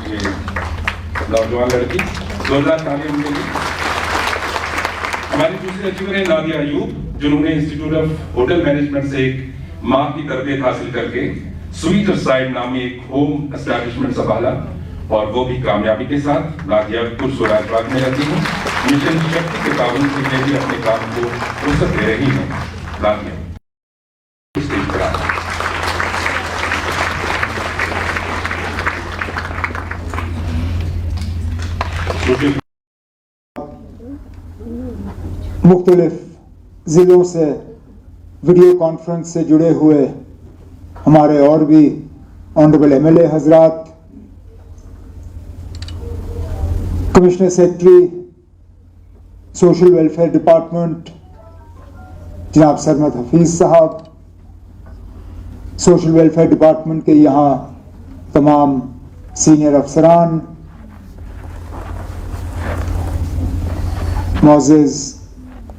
ये नौजवान लड़की, जोरदार तालियां उनके लिए। हमारी दूसरी अचीवर है नादिया अयूब, जिन्होंने इंस्टीट्यूट ऑफ होटल मैनेजमेंट से एक माँ की तरबियत हासिल करके स्वीट साइड नामी एक होम एस्टैब्लिशमेंट संभाला और वो भी कामयाबी के साथ। नादिया पुरसराजबाग में रहती हूँ, मिशन शक्ति के पाबंद से भी अपने काम को फुर्सत दे रही है। नादिया स्टेज पर आ मुख्तलिफ ज़िलों से वीडियो कॉन्फ्रेंस से जुड़े हुए हमारे और भी ऑनरेबल एमएलए हजरात, commissioner secretary social welfare department जनाब सरमद हफीज साहब, सोशल वेलफेयर डिपार्टमेंट के यहाँ तमाम सीनियर अफसरान, मोअज़्ज़िज़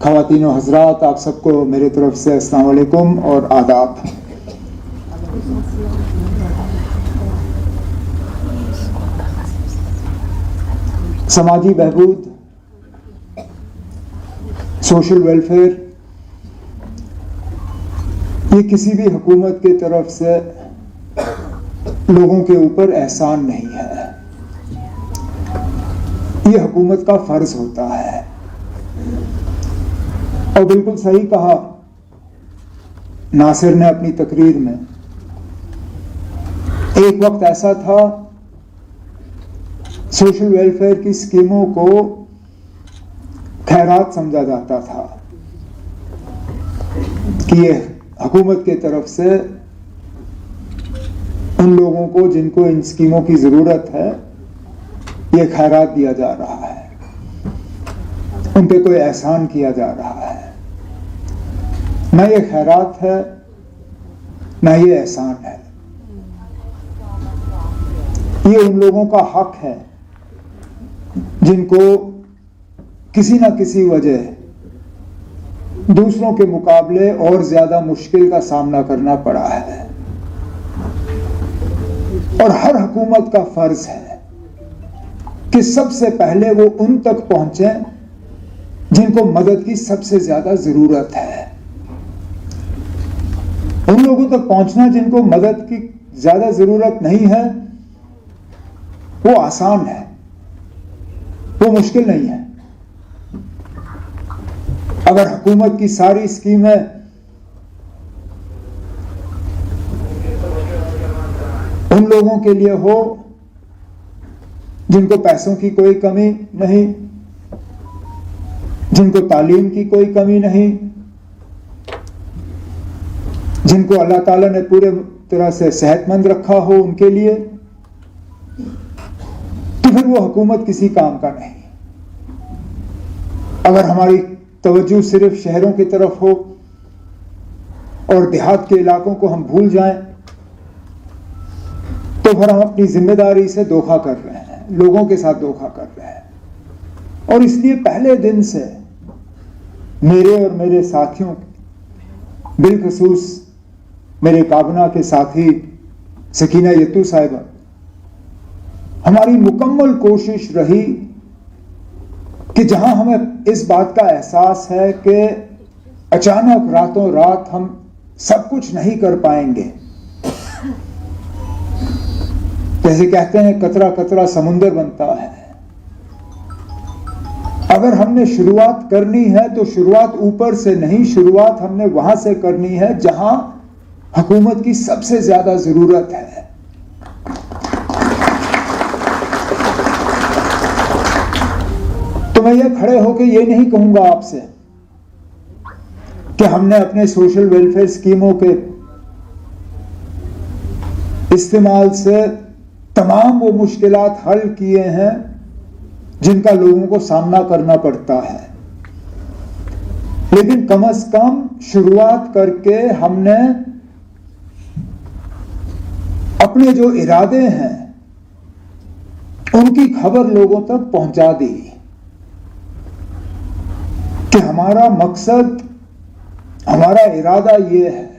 ख़वातीन व हज़रात, आप सबको मेरे तरफ से अस्सलाम वालेकुम और आदाब। समाजी बहबूद, सोशल वेलफेयर, ये किसी भी हुकूमत की तरफ से लोगों के ऊपर एहसान नहीं है, ये हुकूमत का फ़र्ज होता है। और बिल्कुल सही कहा नासिर ने अपनी तकरीर में, एक वक्त ऐसा था सोशल वेलफेयर की स्कीमों को खैरात समझा जाता था कि ये हुकूमत की तरफ से उन लोगों को जिनको इन स्कीमों की जरूरत है ये खैरात दिया जा रहा है, उन पे कोई एहसान किया जा रहा है। न ये खैरात है न ये एहसान है, ये उन लोगों का हक है जिनको किसी न किसी वजह दूसरों के मुकाबले और ज्यादा मुश्किल का सामना करना पड़ा है। और हर हुकूमत का फर्ज है कि सबसे पहले वो उन तक पहुंचे जिनको मदद की सबसे ज्यादा जरूरत है। उन लोगों तक पहुंचना जिनको मदद की ज्यादा जरूरत नहीं है वो आसान है, वो मुश्किल नहीं है। अगर हुकूमत की सारी स्कीमें उन लोगों के लिए हो जिनको पैसों की कोई कमी नहीं, जिनको तालीम की कोई कमी नहीं, जिनको अल्लाह ताला ने पूरे तरह से सेहतमंद रखा हो उनके लिए, तो फिर वो हुकूमत किसी काम का नहीं। अगर हमारी तवज्जो सिर्फ शहरों की तरफ हो और देहात के इलाकों को हम भूल जाएं तो फिर हम अपनी जिम्मेदारी से धोखा कर रहे हैं, लोगों के साथ धोखा कर रहे हैं। और इसलिए पहले दिन से मेरे और मेरे साथियों, बिलखसूस मेरे काबना के साथी सकीना यत्तू साहिबा, हमारी मुकम्मल कोशिश रही कि जहां हमें इस बात का एहसास है कि अचानक रातों रात हम सब कुछ नहीं कर पाएंगे, जैसे कहते हैं कतरा कतरा समुंदर बनता है, अगर हमने शुरुआत करनी है तो शुरुआत ऊपर से नहीं, शुरुआत हमने वहां से करनी है जहां हुकूमत की सबसे ज्यादा जरूरत है। तो मैं ये खड़े होकर ये नहीं कहूंगा आपसे कि हमने अपने सोशल वेलफेयर स्कीमों के इस्तेमाल से तमाम वो मुश्किलात हल किए हैं जिनका लोगों को सामना करना पड़ता है, लेकिन कम से कम शुरुआत करके हमने अपने जो इरादे हैं उनकी खबर लोगों तक पहुंचा दी कि हमारा मकसद, हमारा इरादा यह है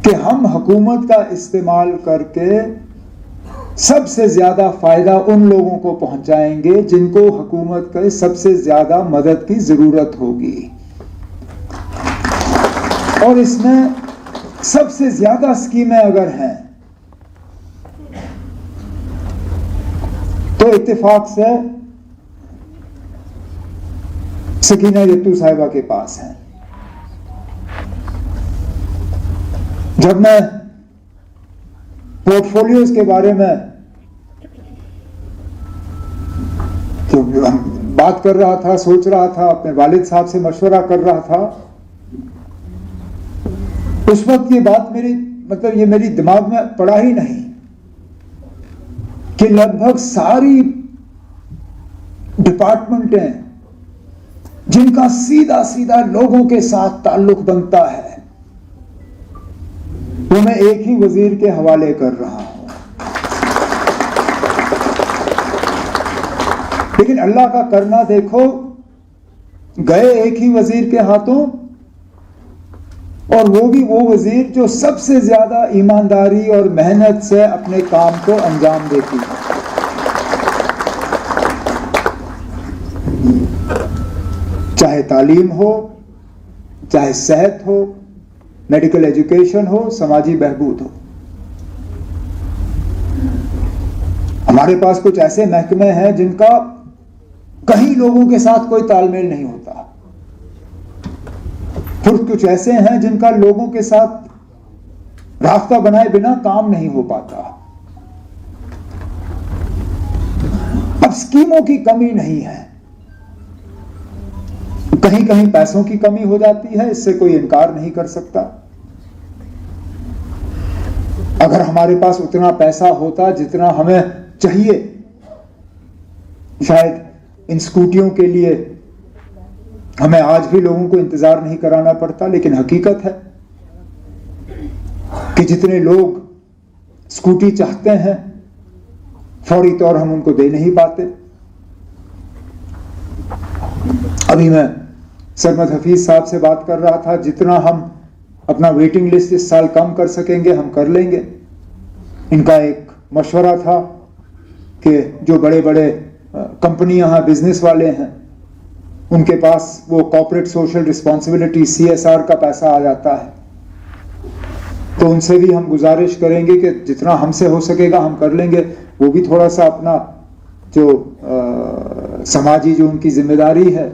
कि हम हुकूमत का इस्तेमाल करके सबसे ज्यादा फायदा उन लोगों को पहुंचाएंगे जिनको हुकूमत के सबसे ज्यादा मदद की जरूरत होगी। और इसमें सबसे ज्यादा स्कीमें अगर हैं तो इत्तेफाक से सकीना यत्तू साहिबा के पास है। जब मैं पोर्टफोलियोज के बारे में तो बात कर रहा था, सोच रहा था, अपने वालिद साहब से मशवरा कर रहा था, उस वक्त ये बात ये मेरी दिमाग में पड़ा ही नहीं कि लगभग सारी डिपार्टमेंटें जिनका सीधा सीधा लोगों के साथ ताल्लुक बनता है वो मैं एक ही वजीर के हवाले कर रहा हूं। लेकिन अल्लाह का करना देखो, गए एक ही वजीर के हाथों, और वो भी वो वजीर जो सबसे ज्यादा ईमानदारी और मेहनत से अपने काम को अंजाम देती है। चाहे तालीम हो, चाहे सेहत हो, मेडिकल एजुकेशन हो, समाजी बहबूद हो। हमारे पास कुछ ऐसे महकमे हैं जिनका कहीं लोगों के साथ कोई तालमेल नहीं होता, फिर कुछ ऐसे हैं जिनका लोगों के साथ रास्ता बनाए बिना काम नहीं हो पाता। अब स्कीमों की कमी नहीं है, कहीं कहीं पैसों की कमी हो जाती है, इससे कोई इनकार नहीं कर सकता। अगर हमारे पास उतना पैसा होता जितना हमें चाहिए, शायद इन स्कूटियों के लिए हमें आज भी लोगों को इंतजार नहीं कराना पड़ता। लेकिन हकीकत है कि जितने लोग स्कूटी चाहते हैं, फौरी तौर हम उनको दे नहीं पाते। अभी मैं सरमद हफीज साहब से बात कर रहा था, जितना हम अपना वेटिंग लिस्ट इस साल कम कर सकेंगे हम कर लेंगे। इनका एक मशवरा था कि जो बड़े बड़े कंपनियां हैं, बिजनेस वाले हैं, उनके पास वो कॉर्पोरेट सोशल रिस्पॉन्सिबिलिटी CSR का पैसा आ जाता है, तो उनसे भी हम गुजारिश करेंगे कि जितना हमसे हो सकेगा हम कर लेंगे। वो भी थोड़ा सा अपना जो समाजी जो उनकी जिम्मेदारी है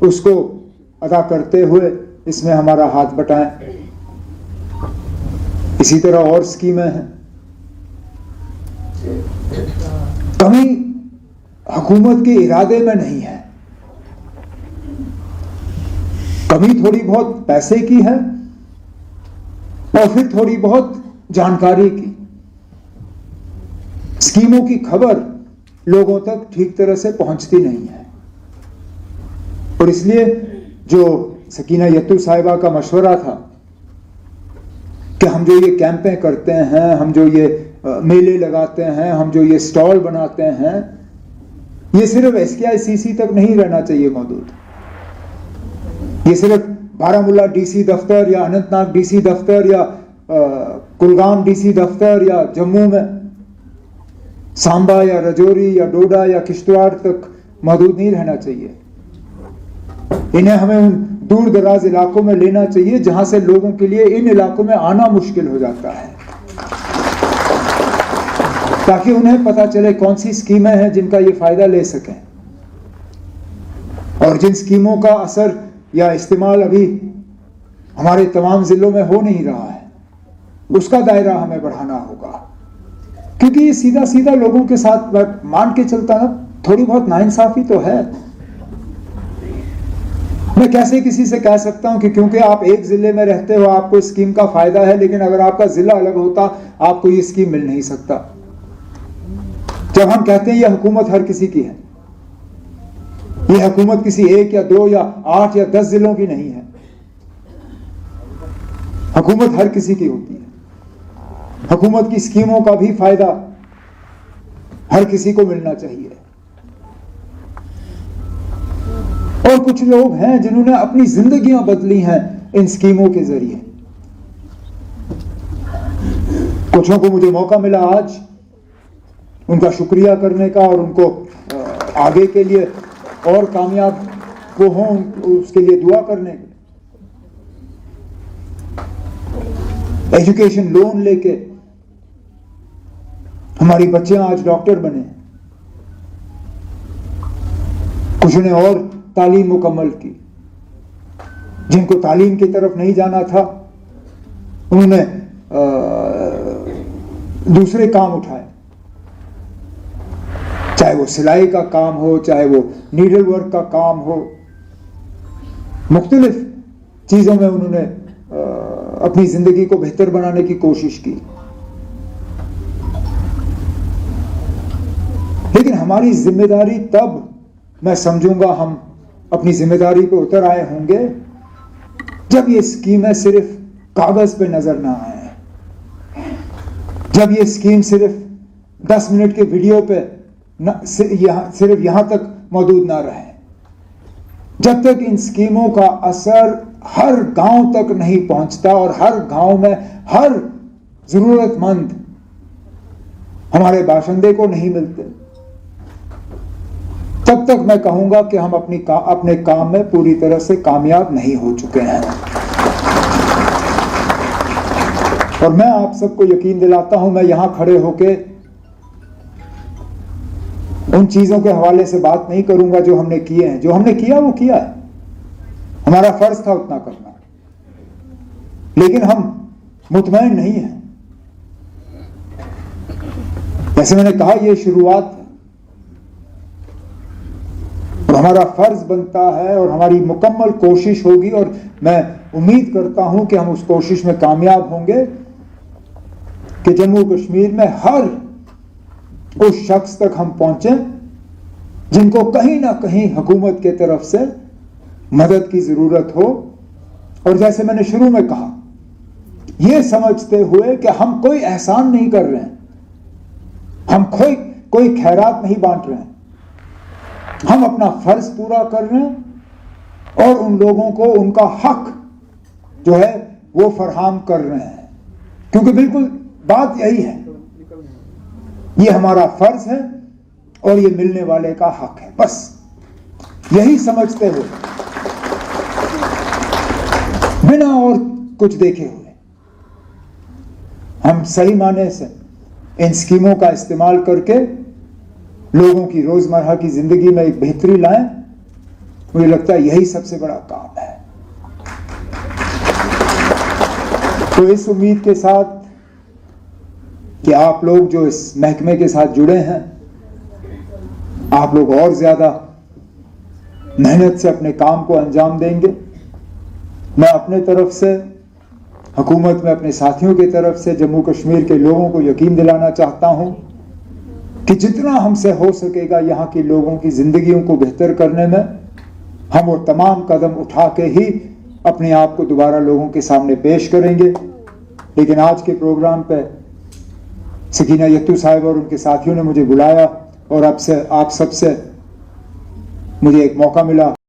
उसको अदा करते हुए इसमें हमारा हाथ बटाएं। इसी तरह और स्कीमें हैं। कमी हुकूमत के इरादे में नहीं है, कमी थोड़ी बहुत पैसे की है और फिर थोड़ी बहुत जानकारी की। स्कीमों की खबर लोगों तक ठीक तरह से पहुंचती नहीं है, और इसलिए जो सकीना यत्तू साहिबा का मशवरा था कि हम जो ये कैंपें करते हैं, हम जो ये मेले लगाते हैं, हम जो ये स्टॉल बनाते हैं, ये सिर्फ SKICC तक नहीं रहना चाहिए मौजूद। ये सिर्फ बारामूला DC दफ्तर या अनंतनाग DC दफ्तर या कुलगाम DC दफ्तर या जम्मू में सांबा या रजौरी या डोडा या किश्तवाड़ तक मौजूद नहीं रहना चाहिए। इन्हें हमें उन दूर दराज इलाकों में लेना चाहिए जहां से लोगों के लिए इन इलाकों में आना मुश्किल हो जाता है, ताकि उन्हें पता चले कौन सी स्कीमें हैं जिनका ये फायदा ले सकें, और जिन स्कीमों का असर या इस्तेमाल अभी हमारे तमाम जिलों में हो नहीं रहा है उसका दायरा हमें बढ़ाना होगा। क्योंकि ये सीधा सीधा लोगों के साथ मान के चलता ना, थोड़ी बहुत नाइंसाफी तो है। मैं कैसे किसी से कह सकता हूं कि क्योंकि आप एक जिले में रहते हो आपको इस स्कीम का फायदा है, लेकिन अगर आपका जिला अलग होता आपको ये स्कीम मिल नहीं सकता। जब हम कहते हैं यह हुकूमत हर किसी की है, यह हुकूमत किसी 1 या 2 या 8 या 10 जिलों की नहीं है, हुकूमत हर किसी की होती है। हुकूमत की स्कीमों का भी फायदा हर किसी को मिलना चाहिए। और कुछ लोग हैं जिन्होंने अपनी जिंदगियां बदली हैं इन स्कीमों के जरिए। कुछों को मुझे मौका मिला आज उनका शुक्रिया करने का और उनको आगे के लिए और कामयाब वो हों उसके लिए दुआ करने का। एजुकेशन लोन लेके हमारी बच्चियां आज डॉक्टर बने, कुछ ने और तालीम मुकम्मल की, जिनको तालीम की तरफ नहीं जाना था उन्होंने दूसरे काम उठाए, चाहे वो सिलाई का काम हो, चाहे वो नीडल वर्क का काम हो, मुख्तलिफ चीजों में उन्होंने अपनी जिंदगी को बेहतर बनाने की कोशिश की। लेकिन हमारी जिम्मेदारी तब मैं समझूंगा हम अपनी जिम्मेदारी पे उतर आए होंगे जब ये स्कीमें सिर्फ कागज पे नजर ना आए, जब ये स्कीम सिर्फ 10 मिनट के वीडियो पे सिर्फ यहां तक मौजूद ना रहे, जब तक इन स्कीमों का असर हर गांव तक नहीं पहुंचता और हर गांव में हर जरूरतमंद हमारे बाशिंदे को नहीं मिलते, तब तक मैं कहूंगा कि हम अपने काम में पूरी तरह से कामयाब नहीं हो चुके हैं। और मैं आप सबको यकीन दिलाता हूं, मैं यहां खड़े होके उन चीजों के हवाले से बात नहीं करूंगा जो हमने किए हैं। जो हमने किया वो किया है, हमारा फर्ज था उतना करना, लेकिन हम मुतमईन नहीं हैं। जैसे मैंने कहा, ये शुरुआत है और हमारा फर्ज बनता है और हमारी मुकम्मल कोशिश होगी, और मैं उम्मीद करता हूं कि हम उस कोशिश में कामयाब होंगे कि जम्मू कश्मीर में हर उस शख्स तक हम पहुंचे जिनको कहीं ना कहीं हुकूमत के तरफ से मदद की जरूरत हो। और जैसे मैंने शुरू में कहा, यह समझते हुए कि हम कोई एहसान नहीं कर रहे हैं, हम कोई खैरात नहीं बांट रहे हैं, हम अपना फर्ज पूरा कर रहे हैं और उन लोगों को उनका हक जो है वो फरहम कर रहे हैं, क्योंकि बिल्कुल बात यही है, ये हमारा फर्ज है और ये मिलने वाले का हक है। बस यही समझते हुए, बिना और कुछ देखे हुए, हम सही माने से इन स्कीमों का इस्तेमाल करके लोगों की रोजमर्रा की जिंदगी में एक बेहतरी लाएं। मुझे लगता है यही सबसे बड़ा काम है। तो इस उम्मीद के साथ कि आप लोग जो इस महकमे के साथ जुड़े हैं, आप लोग और ज्यादा मेहनत से अपने काम को अंजाम देंगे। मैं अपने तरफ से, हुकूमत में अपने साथियों की तरफ से जम्मू कश्मीर के लोगों को यकीन दिलाना चाहता हूं कि जितना हमसे हो सकेगा यहाँ के लोगों की जिंदगियों को बेहतर करने में, हम वो तमाम कदम उठा के ही अपने आप को दोबारा लोगों के सामने पेश करेंगे। लेकिन आज के प्रोग्राम पे सकीना यत्तू साहिब और उनके साथियों ने मुझे बुलाया और आप सबसे मुझे एक मौका मिला